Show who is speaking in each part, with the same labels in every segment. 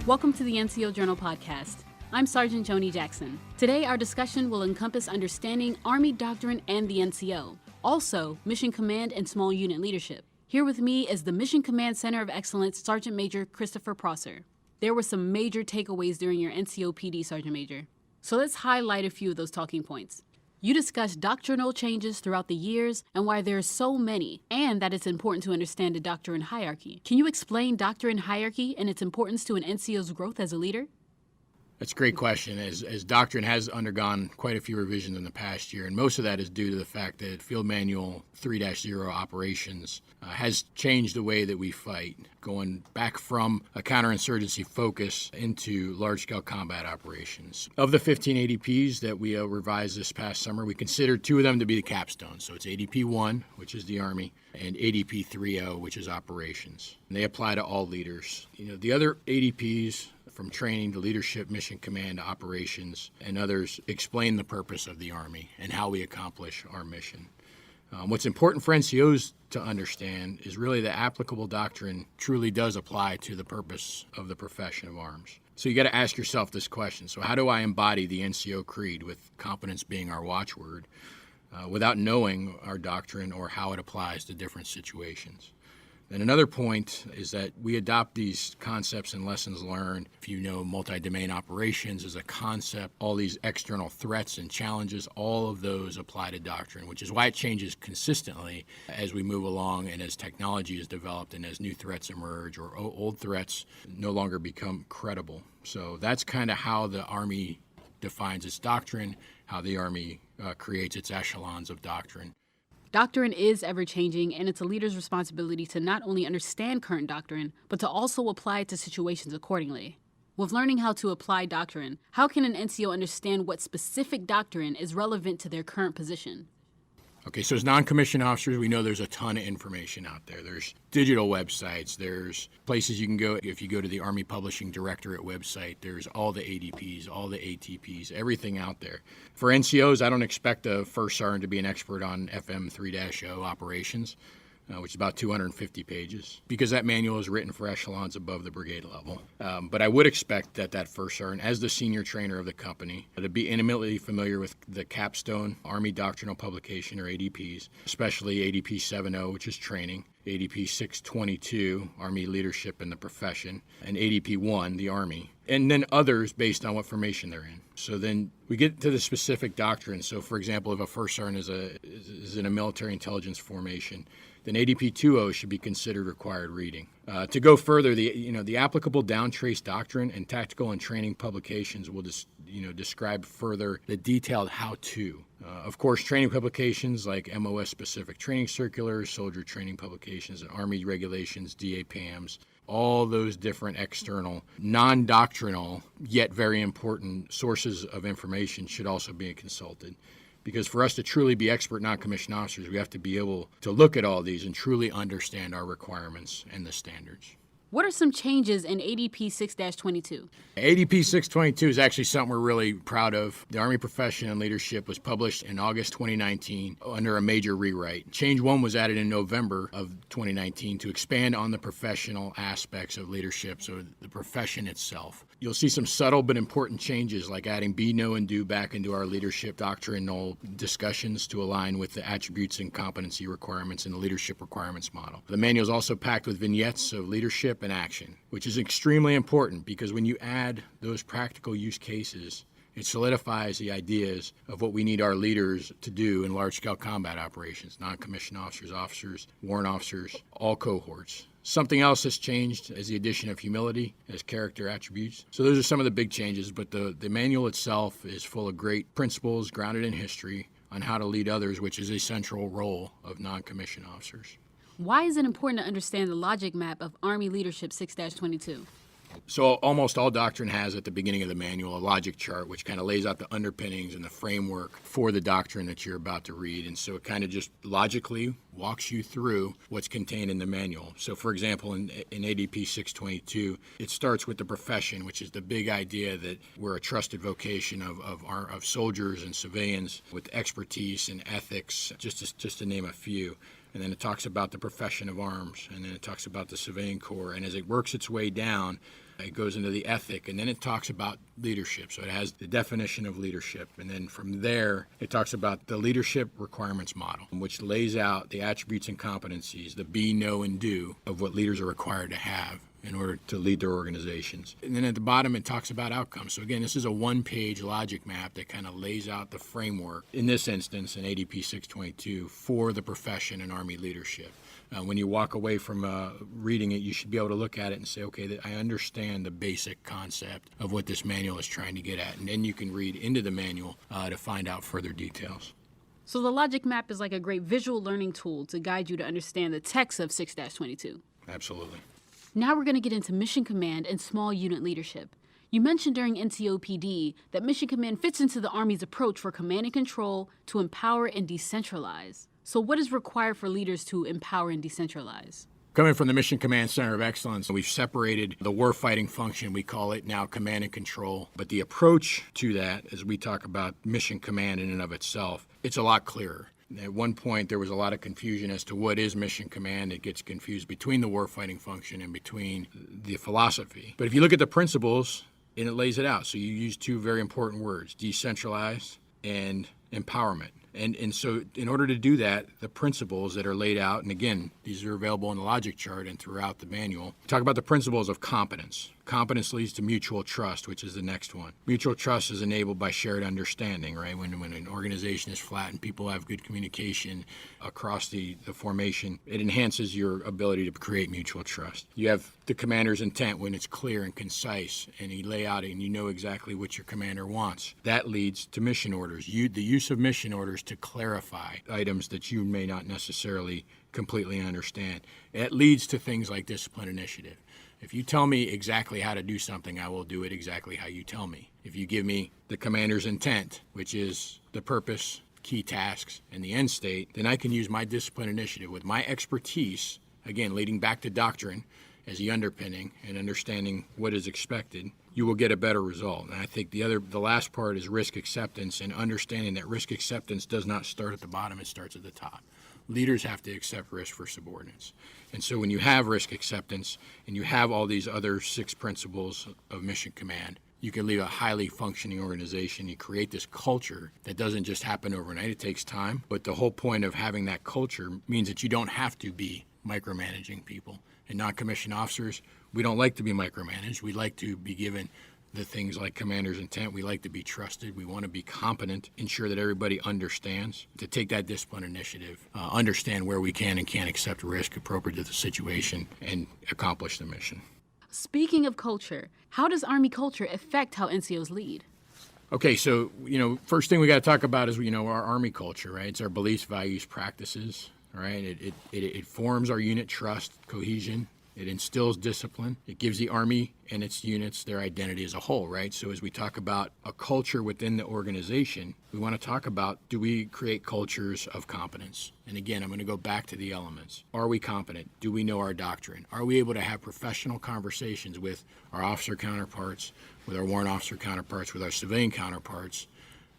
Speaker 1: Welcome to the NCO Journal podcast. I'm Sergeant Joni Jackson. Today, our discussion will encompass understanding Army doctrine and the NCO, also mission command and small unit leadership. Here with me is the Mission Command Center of Excellence Sergeant Major Christopher Prosser. There were some major takeaways during your NCO PD, Sergeant Major. So let's highlight a few of those talking points. You discussed doctrinal changes throughout the years and why there are so many, and that it's important to understand the doctrine hierarchy. Can you explain doctrine hierarchy and its importance to an NCO's growth as a leader?
Speaker 2: That's a great question, as doctrine has undergone quite a few revisions in the past year, and most of that is due to the fact that Field Manual 3-0 operations has changed the way that we fight, going back from a counterinsurgency focus into large-scale combat operations. Of the 15 ADPs that we revised this past summer, we considered two of them to be the capstone. So it's ADP 1, which is the Army, and ADP 3.0, which is operations. And they apply to all leaders. The other ADPs, from training to leadership, mission command, operations, and others, explain the purpose of the Army and how we accomplish our mission. What's important for NCOs to understand is really the applicable doctrine truly does apply to the purpose of the profession of arms. So you got to ask yourself this question. So how do I embody the NCO creed, with competence being our watchword, without knowing our doctrine or how it applies to different situations? And another point is that we adopt these concepts and lessons learned. If you know multi-domain operations as a concept, all these external threats and challenges, all of those apply to doctrine, which is why it changes consistently as we move along and as technology is developed and as new threats emerge or old threats no longer become credible. So that's kind of how the Army defines its doctrine, how the Army creates its echelons of doctrine.
Speaker 1: Doctrine is ever-changing, and it's a leader's responsibility to not only understand current doctrine, but to also apply it to situations accordingly. With learning how to apply doctrine, how can an NCO understand what specific doctrine is relevant to their current position?
Speaker 2: Okay, so as non-commissioned officers, we know there's a ton of information out there. There's digital websites, there's places you can go. If you go to the Army Publishing Directorate website, there's all the ADPs, all the ATPs, everything out there. For NCOs, I don't expect a first sergeant to be an expert on FM 3-0 operations, which is about 250 pages, because that manual is written for echelons above the brigade level. But I would expect that first sergeant, as the senior trainer of the company, to be intimately familiar with the capstone Army doctrinal publication, or ADPs, especially ADP 7.0, which is training, ADP 622, Army leadership in the profession, and ADP 1, the Army, and then others based on what formation they're in. So then we get to the specific doctrine. So, for example, if a first sergeant is in a military intelligence formation, then ADP 2.0 should be considered required reading. To go further, the applicable downtrace doctrine and tactical and training publications will describe further the detailed how-to. Of course, training publications like MOS-specific training circulars, soldier training publications, and Army regulations, DAPAMs, all those different external, non-doctrinal, yet very important sources of information should also be consulted. Because for us to truly be expert non-commissioned officers, we have to be able to look at all these and truly understand our requirements and the standards.
Speaker 1: What are some changes in ADP 6-22?
Speaker 2: ADP 622 is actually something we're really proud of. The Army Profession and Leadership was published in August 2019 under a major rewrite. Change 1 was added in November of 2019 to expand on the professional aspects of leadership, so the profession itself. You'll see some subtle but important changes, like adding be, know, and do back into our leadership doctrinal discussions to align with the attributes and competency requirements in the leadership requirements model. The manual is also packed with vignettes of leadership and action, which is extremely important because when you add those practical use cases, it solidifies the ideas of what we need our leaders to do in large-scale combat operations, non-commissioned officers, warrant officers, all cohorts. Something else that's changed is the addition of humility as character attributes. So those are some of the big changes, but the manual itself is full of great principles grounded in history on how to lead others, which is a central role of non-commissioned officers.
Speaker 1: Why is it important to understand the logic map of Army Leadership 6-22?
Speaker 2: So almost all doctrine has at the beginning of the manual a logic chart which kind of lays out the underpinnings and the framework for the doctrine that you're about to read. And so it kind of just logically walks you through what's contained in the manual. So for example, in ADP 622, it starts with the profession, which is the big idea that we're a trusted vocation of soldiers and civilians with expertise and ethics, just to name a few. And then it talks about the profession of arms, and then it talks about the civilian corps. And as it works its way down, It goes into the ethic, and then it talks about leadership. So it has the definition of leadership. And then from there, it talks about the leadership requirements model, which lays out the attributes and competencies, the be, know, and do of what leaders are required to have in order to lead their organizations. And then at the bottom, it talks about outcomes. So again, this is a one-page logic map that kind of lays out the framework, in this instance, in ADP 622, for the profession and Army leadership. When you walk away from reading it, you should be able to look at it and say, okay, I understand the basic concept of what this manual is trying to get at. And then you can read into the manual to find out further details.
Speaker 1: So the logic map is like a great visual learning tool to guide you to understand the text of 6-22.
Speaker 2: Absolutely.
Speaker 1: Now we're going to get into mission command and small unit leadership. You mentioned during NCO PD that mission command fits into the Army's approach for command and control to empower and decentralize. So what is required for leaders to empower and decentralize?
Speaker 2: Coming from the Mission Command Center of Excellence, we've separated the warfighting function. We call it now command and control. But the approach to that, as we talk about mission command in and of itself, it's a lot clearer. At one point, there was a lot of confusion as to what is mission command. It gets confused between the warfighting function and between the philosophy. But if you look at the principles, and it lays it out. So you use two very important words, decentralized and empowerment. And so in order to do that, the principles that are laid out, and again, these are available in the logic chart and throughout the manual, talk about the principles of competence. Competence leads to mutual trust, which is the next one. Mutual trust is enabled by shared understanding, right? When an organization is flat and people have good communication across the formation, it enhances your ability to create mutual trust. You have the commander's intent when it's clear and concise, and you lay out and you know exactly what your commander wants. That leads to mission orders. The use of mission orders to clarify items that you may not necessarily completely understand. It leads to things like discipline initiative. If you tell me exactly how to do something, I will do it exactly how you tell me. If you give me the commander's intent, which is the purpose, key tasks, and the end state, then I can use my discipline initiative with my expertise, again, leading back to doctrine as the underpinning and understanding what is expected, you will get a better result. And I think the last part is risk acceptance and understanding that risk acceptance does not start at the bottom, it starts at the top. Leaders have to accept risk for subordinates. And so when you have risk acceptance and you have all these other 6 principles of mission command, you can leave a highly functioning organization. You create this culture that doesn't just happen overnight. It takes time. But the whole point of having that culture means that you don't have to be micromanaging people. And non-commissioned officers, we don't like to be micromanaged. We like to be given the things like commander's intent. We like to be trusted. We want to be competent, ensure that everybody understands, to take that discipline initiative, understand where we can and can't accept risk appropriate to the situation, and accomplish the mission.
Speaker 1: Speaking of culture, how does Army culture affect how NCOs lead?
Speaker 2: Okay, so, first thing we got to talk about is, our Army culture, right? It's our beliefs, values, practices, right? It forms our unit trust, cohesion. It instills discipline. It gives the Army and its units their identity as a whole, right? So as we talk about a culture within the organization, we want to talk about, do we create cultures of competence? And again, I'm going to go back to the elements. Are we competent? Do we know our doctrine? Are we able to have professional conversations with our officer counterparts, with our warrant officer counterparts, with our civilian counterparts,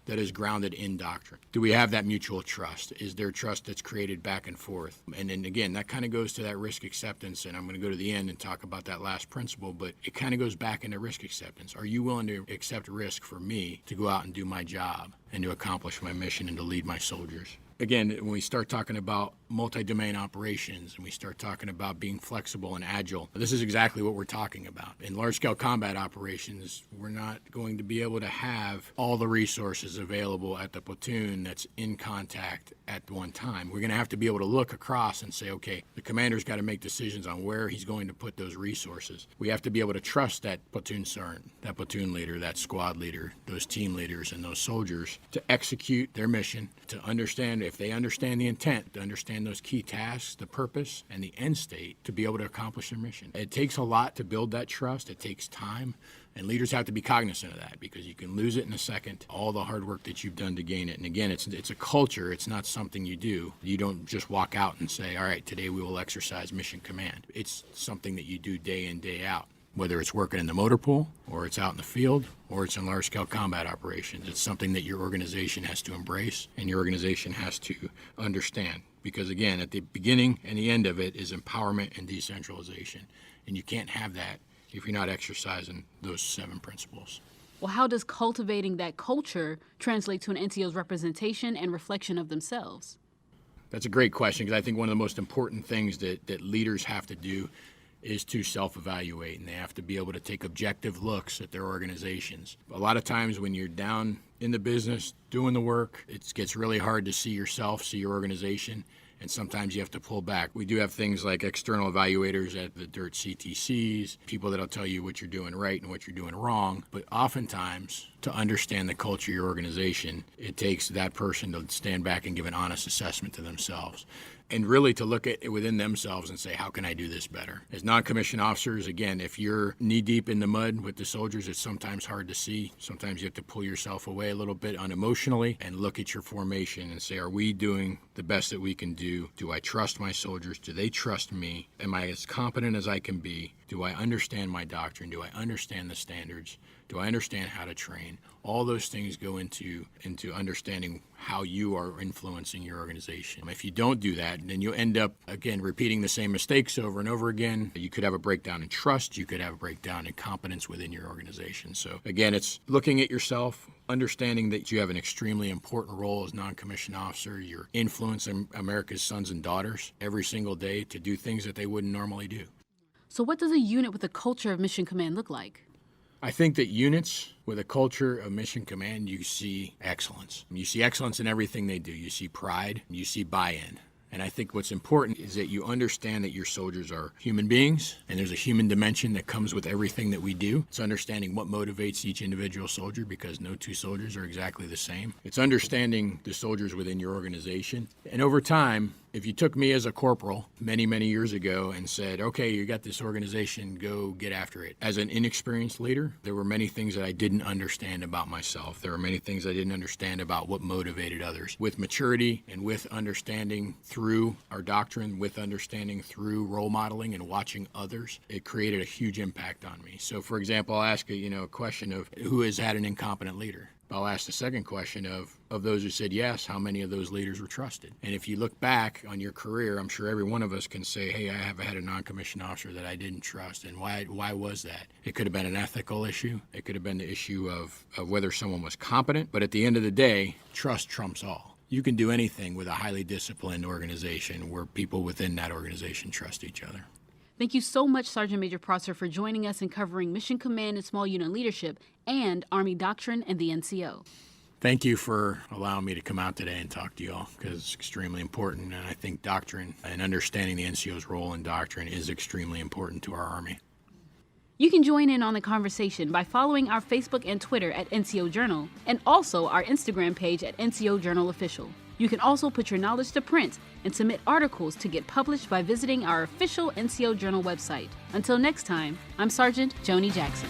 Speaker 2: that is grounded in doctrine? Do we have that mutual trust? Is there trust that's created back and forth? And then again, that kind of goes to that risk acceptance, and I'm going to go to the end and talk about that last principle, but it kind of goes back into risk acceptance. Are you willing to accept risk for me to go out and do my job and to accomplish my mission and to lead my soldiers? Again, when we start talking about multi-domain operations and we start talking about being flexible and agile, this is exactly what we're talking about. In large-scale combat operations, we're not going to be able to have all the resources available at the platoon that's in contact at one time. We're going to have to be able to look across and say, okay, the commander's got to make decisions on where he's going to put those resources. We have to be able to trust that platoon sergeant, that platoon leader, that squad leader, those team leaders, and those soldiers to execute their mission, to understand, if they understand the intent, to understand those key tasks, the purpose, and the end state, to be able to accomplish their mission. It takes a lot to build that trust. It takes time. And leaders have to be cognizant of that, because you can lose it in a second, all the hard work that you've done to gain it. And again, it's a culture. It's not something you do. You don't just walk out and say, all right, today we will exercise mission command. It's something that you do day in, day out, whether it's working in the motor pool, or it's out in the field, or it's in large-scale combat operations. It's something that your organization has to embrace and your organization has to understand. Because again, at the beginning and the end of it is empowerment and decentralization. And you can't have that if you're not exercising those 7 principles.
Speaker 1: Well, how does cultivating that culture translate to an NCO's representation and reflection of themselves?
Speaker 2: That's a great question, because I think one of the most important things that leaders have to do is to self-evaluate, and they have to be able to take objective looks at their organizations. A lot of times when you're down in the business doing the work, it gets really hard to see yourself, see your organization, and sometimes you have to pull back. We do have things like external evaluators at the DIRT CTCs, people that'll tell you what you're doing right and what you're doing wrong. But oftentimes, to understand the culture of your organization, it takes that person to stand back and give an honest assessment to themselves, and really to look at it within themselves and say, how can I do this better? As non-commissioned officers, again, if you're knee-deep in the mud with the soldiers, it's sometimes hard to see. Sometimes you have to pull yourself away a little bit unemotionally and look at your formation and say, are we doing the best that we can do? Do I trust my soldiers? Do they trust me? Am I as competent as I can be? Do I understand my doctrine? Do I understand the standards? Do I understand how to train? All those things go into understanding how you are influencing your organization. If you don't do that, then you end up, again, repeating the same mistakes over and over again. You could have a breakdown in trust. You could have a breakdown in competence within your organization. So, again, it's looking at yourself, understanding that you have an extremely important role as non-commissioned officer. You're influencing America's sons and daughters every single day to do things that they wouldn't normally do.
Speaker 1: So what does a unit with a culture of mission command look like?
Speaker 2: I think that units with a culture of mission command, you see excellence. You see excellence in everything they do. You see pride. You see buy-in. And I think what's important is that you understand that your soldiers are human beings, and there's a human dimension that comes with everything that we do. It's understanding what motivates each individual soldier, because no 2 soldiers are exactly the same. It's understanding the soldiers within your organization. And over time, if you took me as a corporal many, many years ago and said, okay, you got this organization, go get after it. As an inexperienced leader, there were many things that I didn't understand about myself. There were many things I didn't understand about what motivated others. With maturity and with understanding through our doctrine, with understanding through role modeling and watching others, it created a huge impact on me. So, for example, I'll ask a question of who has had an incompetent leader. I'll ask the second question of those who said yes, how many of those leaders were trusted? And if you look back on your career, I'm sure every one of us can say, hey, I have had a non-commissioned officer that I didn't trust. And why was that? It could have been an ethical issue. It could have been the issue of whether someone was competent. But at the end of the day, trust trumps all. You can do anything with a highly disciplined organization where people within that organization trust each other.
Speaker 1: Thank you so much, Sergeant Major Prosser, for joining us and covering mission command and small unit leadership and Army doctrine and the NCO.
Speaker 2: Thank you for allowing me to come out today and talk to you all, because it's extremely important. And I think doctrine and understanding the NCO's role in doctrine is extremely important to our Army.
Speaker 1: You can join in on the conversation by following our Facebook and Twitter at NCO Journal, and also our Instagram page at NCO Journal Official. You can also put your knowledge to print and submit articles to get published by visiting our official NCO Journal website. Until next time, I'm Sergeant Joni Jackson.